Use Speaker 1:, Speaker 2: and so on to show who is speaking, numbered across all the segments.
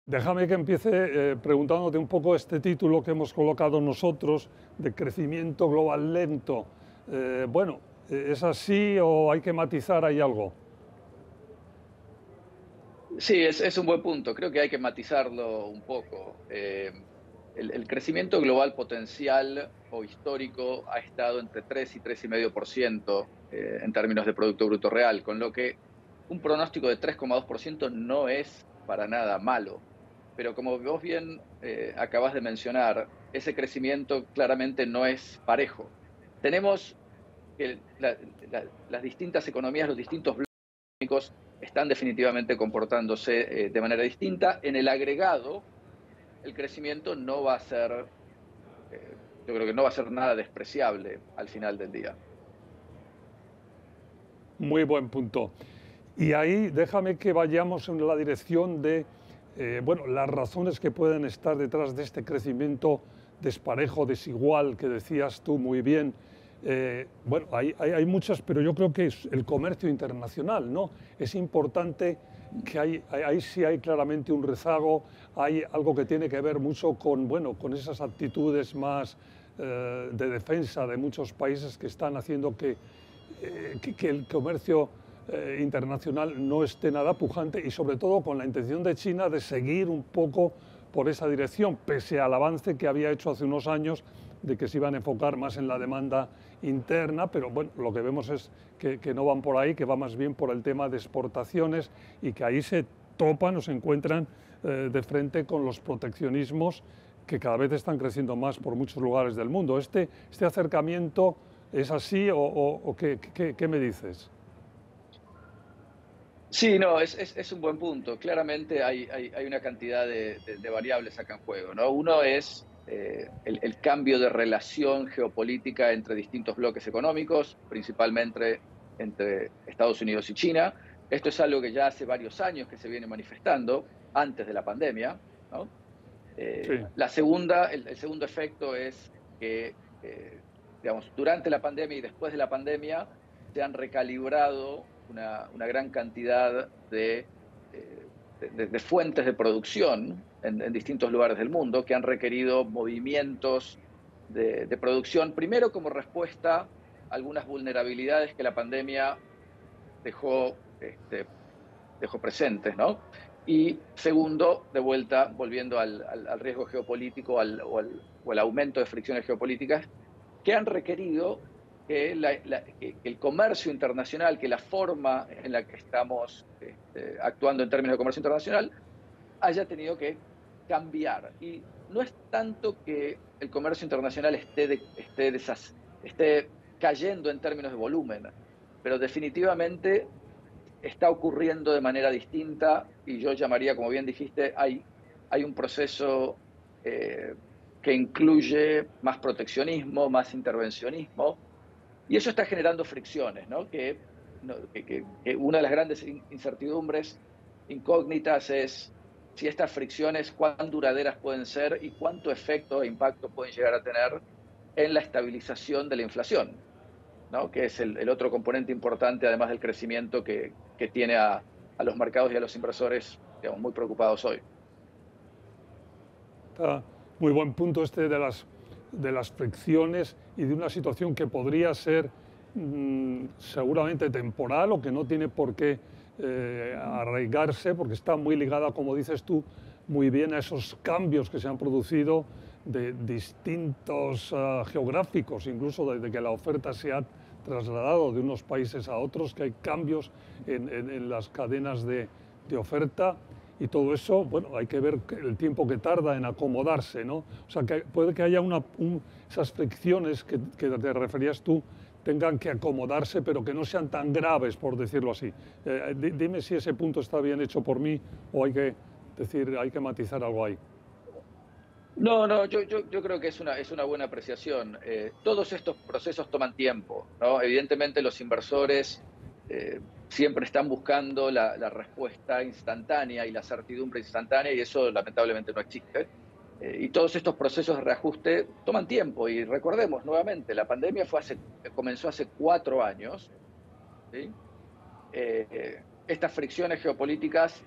Speaker 1: Déjame que empiece preguntándote un poco este título que hemos colocado nosotros de crecimiento global lento. Bueno, ¿es así o hay que matizar ahí algo?
Speaker 2: Sí, es un buen punto. Creo que hay que matizarlo un poco. El crecimiento global potencial o histórico ha estado entre 3 y 3,5% en términos de Producto Bruto Real, con lo que un pronóstico de 3,2% no es para nada malo. Pero como vos bien acabas de mencionar, ese crecimiento claramente no es parejo. Tenemos que las distintas economías, los distintos económicos están definitivamente comportándose de manera distinta. En el agregado, el crecimiento no va a ser, yo creo que no va a ser nada despreciable al final del día.
Speaker 1: Muy buen punto. Y ahí déjame que vayamos en la dirección de, bueno, las razones que pueden estar detrás de este crecimiento desparejo, desigual, que decías tú muy bien. Bueno, hay muchas, pero yo creo que es el comercio internacional, ¿no? Es importante que ahí sí hay claramente un rezago, hay algo que tiene que ver mucho con, bueno, con esas actitudes más de defensa de muchos países que están haciendo que el comercio internacional no esté nada pujante y sobre todo con la intención de China de seguir un poco por esa dirección, pese al avance que había hecho hace unos años de que se iban a enfocar más en la demanda interna, pero bueno, lo que vemos es que no van por ahí, que va más bien por el tema de exportaciones y que ahí se topan o se encuentran de frente con los proteccionismos que cada vez están creciendo más por muchos lugares del mundo. Este acercamiento ¿es así o qué me dices?
Speaker 2: Sí, no, es un buen punto. Claramente hay una cantidad de variables acá en juego, ¿no? Uno es el cambio de relación geopolítica entre distintos bloques económicos, principalmente entre Estados Unidos y China. Esto es algo que ya hace varios años que se viene manifestando, antes de la pandemia, ¿no?
Speaker 1: Sí,
Speaker 2: El segundo efecto es que, digamos, durante la pandemia y después de la pandemia se han recalibrado una gran cantidad de fuentes de producción en distintos lugares del mundo que han requerido movimientos de producción, primero como respuesta a algunas vulnerabilidades que la pandemia dejó, dejó presentes, ¿no? Y segundo, de vuelta, volviendo al riesgo geopolítico o al aumento de fricciones geopolíticas, que han requerido que el comercio internacional, que la forma en la que estamos actuando en términos de comercio internacional, haya tenido que cambiar. Y no es tanto que el comercio internacional esté cayendo en términos de volumen, pero definitivamente está ocurriendo de manera distinta y yo llamaría, como bien dijiste, hay un proceso eh, que incluye más proteccionismo, más intervencionismo, y eso está generando fricciones, ¿no? Que una de las grandes incertidumbres incógnitas es si estas fricciones, cuán duraderas pueden ser y cuánto efecto e impacto pueden llegar a tener en la estabilización de la inflación, ¿no? Que es el otro componente importante, además del crecimiento que tiene a los mercados y a los inversores, digamos, muy preocupados hoy.
Speaker 1: está muy buen punto este de las fricciones y de una situación que podría ser seguramente temporal o que no tiene por qué arraigarse, porque está muy ligada, como dices tú, muy bien a esos cambios que se han producido de distintos geográficos, incluso desde que la oferta se ha trasladado de unos países a otros, que hay cambios en las cadenas de oferta y todo eso, bueno, hay que ver el tiempo que tarda en acomodarse, ¿no? O sea, que puede que haya esas fricciones que te referías tú tengan que acomodarse, pero que no sean tan graves, por decirlo así. Dime si ese punto está bien hecho por mí o hay que decir, hay que matizar algo ahí.
Speaker 2: No, no, yo creo que es una buena apreciación. Todos estos procesos toman tiempo, ¿no? Evidentemente los inversores siempre están buscando la respuesta instantánea y la certidumbre instantánea y eso lamentablemente no existe. Y todos estos procesos de reajuste toman tiempo y recordemos nuevamente, la pandemia comenzó hace 4 años, ¿sí? Estas fricciones geopolíticas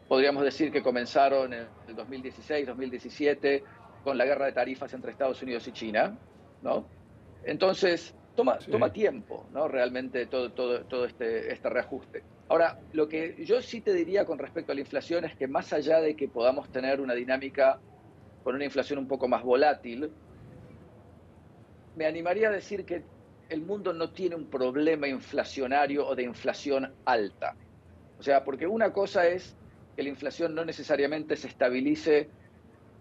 Speaker 2: podríamos decir que comenzaron en el 2016, 2017, con la guerra de tarifas entre Estados Unidos y China, ¿no? Entonces, toma
Speaker 1: Sí,
Speaker 2: tiempo, ¿no? Realmente todo este reajuste. Ahora, lo que yo sí te diría con respecto a la inflación es que más allá de que podamos tener una dinámica con una inflación un poco más volátil, me animaría a decir que el mundo no tiene un problema inflacionario o de inflación alta. O sea, porque una cosa es que la inflación no necesariamente se estabilice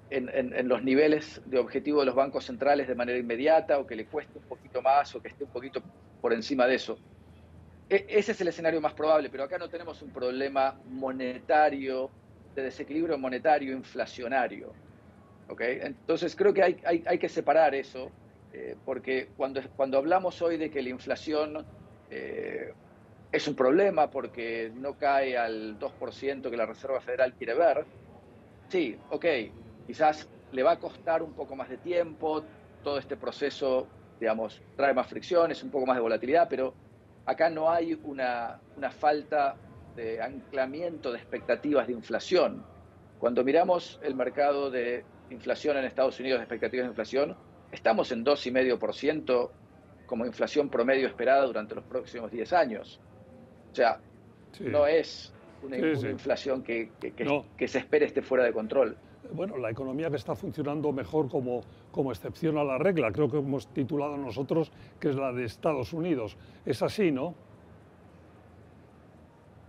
Speaker 2: en los niveles de objetivo de los bancos centrales de manera inmediata o que le cueste un poquito más o que esté un poquito por encima de eso. Ese es el escenario más probable, pero acá no tenemos un problema monetario, de desequilibrio monetario inflacionario. ¿Okay? Entonces creo que hay que separar eso, porque cuando hablamos hoy de que la inflación es un problema porque no cae al 2% que la Reserva Federal quiere ver, sí, ok, quizás le va a costar un poco más de tiempo, todo este proceso, digamos, trae más fricciones, un poco más de volatilidad, pero acá no hay una falta de anclamiento de expectativas de inflación. Cuando miramos el mercado de inflación en Estados Unidos, expectativas de inflación, estamos en 2,5% como inflación promedio esperada durante los próximos 10 años. O sea,
Speaker 1: sí,
Speaker 2: no es
Speaker 1: sí,
Speaker 2: una
Speaker 1: sí.
Speaker 2: inflación
Speaker 1: No,
Speaker 2: que se espere esté fuera de control.
Speaker 1: bueno, la economía que está funcionando mejor como excepción a la regla, creo que hemos titulado nosotros que es la de Estados Unidos. Es así, ¿no?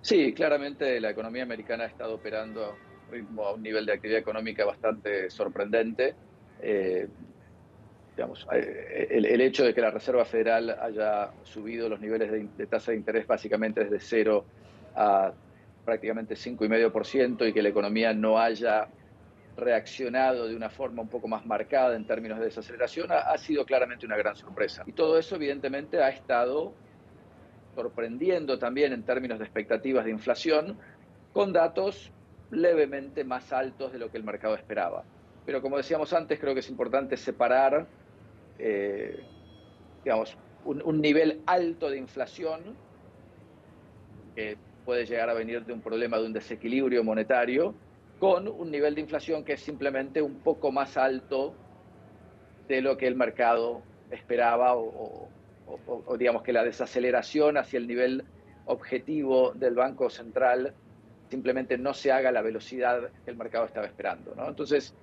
Speaker 2: Sí, claramente la economía americana ha estado operando a un nivel de actividad económica bastante sorprendente. Eh, digamos, el hecho de que la Reserva Federal haya subido los niveles de tasa de interés básicamente desde 0 a prácticamente 5,5% y que la economía no haya reaccionado de una forma un poco más marcada en términos de desaceleración ha sido claramente una gran sorpresa. Y todo eso evidentemente ha estado sorprendiendo también en términos de expectativas de inflación, con datos levemente más altos de lo que el mercado esperaba. Pero como decíamos antes, creo que es importante separar, eh, digamos, un nivel alto de inflación, que puede llegar a venir de un problema de un desequilibrio monetario, con un nivel de inflación que es simplemente un poco más alto de lo que el mercado esperaba o digamos que la desaceleración hacia el nivel objetivo del Banco Central simplemente no se haga a la velocidad que el mercado estaba esperando, ¿no? Entonces,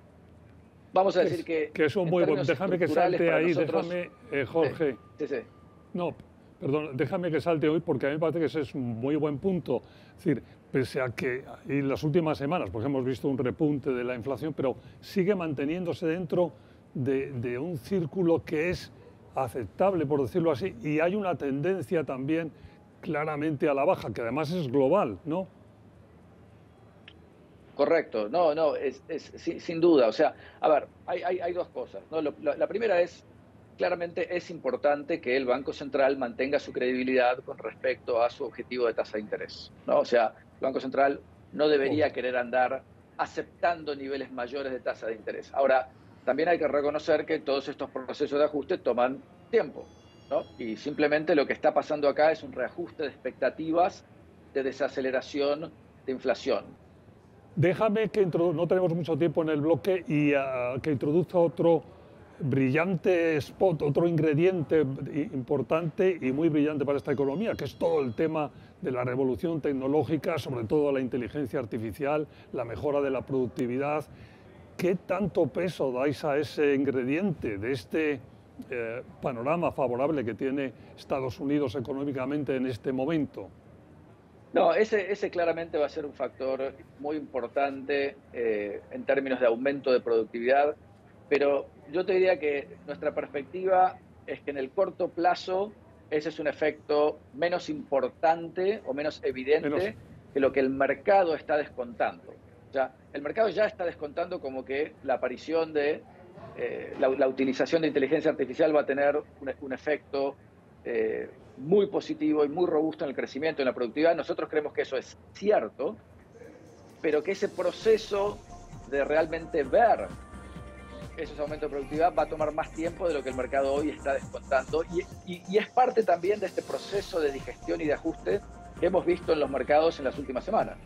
Speaker 2: vamos a decir que
Speaker 1: Que es un
Speaker 2: en
Speaker 1: muy buen.
Speaker 2: términos
Speaker 1: Déjame que
Speaker 2: estructurales
Speaker 1: salte
Speaker 2: para
Speaker 1: ahí,
Speaker 2: nosotros,
Speaker 1: déjame,
Speaker 2: sí,
Speaker 1: Jorge.
Speaker 2: sí, sí.
Speaker 1: No, perdón, déjame que salte hoy porque a mí me parece que ese es un muy buen punto. Es decir, pese a que en las últimas semanas pues hemos visto un repunte de la inflación, pero sigue manteniéndose dentro de un círculo que es aceptable, por decirlo así, y hay una tendencia también claramente a la baja, que además es global, ¿no?
Speaker 2: Correcto, no, sin duda. O sea, a ver, hay dos cosas, ¿no? La primera es, claramente es importante que el Banco Central mantenga su credibilidad con respecto a su objetivo de tasa de interés, ¿no? O sea, el Banco Central no debería
Speaker 1: Obvio.
Speaker 2: querer andar aceptando niveles mayores de tasa de interés. Ahora, también hay que reconocer que todos estos procesos de ajuste toman tiempo, ¿no? Y simplemente lo que está pasando acá es un reajuste de expectativas de desaceleración de inflación.
Speaker 1: Déjame que no tenemos mucho tiempo en el bloque y que introduzca otro brillante spot, otro ingrediente importante y muy brillante para esta economía, que es todo el tema de la revolución tecnológica, sobre todo la inteligencia artificial, la mejora de la productividad. ¿Qué tanto peso dais a ese ingrediente de este panorama favorable que tiene Estados Unidos económicamente en este momento?
Speaker 2: No, ese claramente va a ser un factor muy importante en términos de aumento de productividad, pero yo te diría que nuestra perspectiva es que en el corto plazo ese es un efecto menos importante o menos
Speaker 1: Menos,
Speaker 2: evidente que lo que el mercado está descontando. O sea, el mercado ya está descontando como que la aparición de la utilización de inteligencia artificial va a tener un efecto muy positivo y muy robusto en el crecimiento y en la productividad. Nosotros creemos que eso es cierto, pero que ese proceso de realmente ver esos aumentos de productividad va a tomar más tiempo de lo que el mercado hoy está descontando y es parte también de este proceso de digestión y de ajuste que hemos visto en los mercados en las últimas semanas.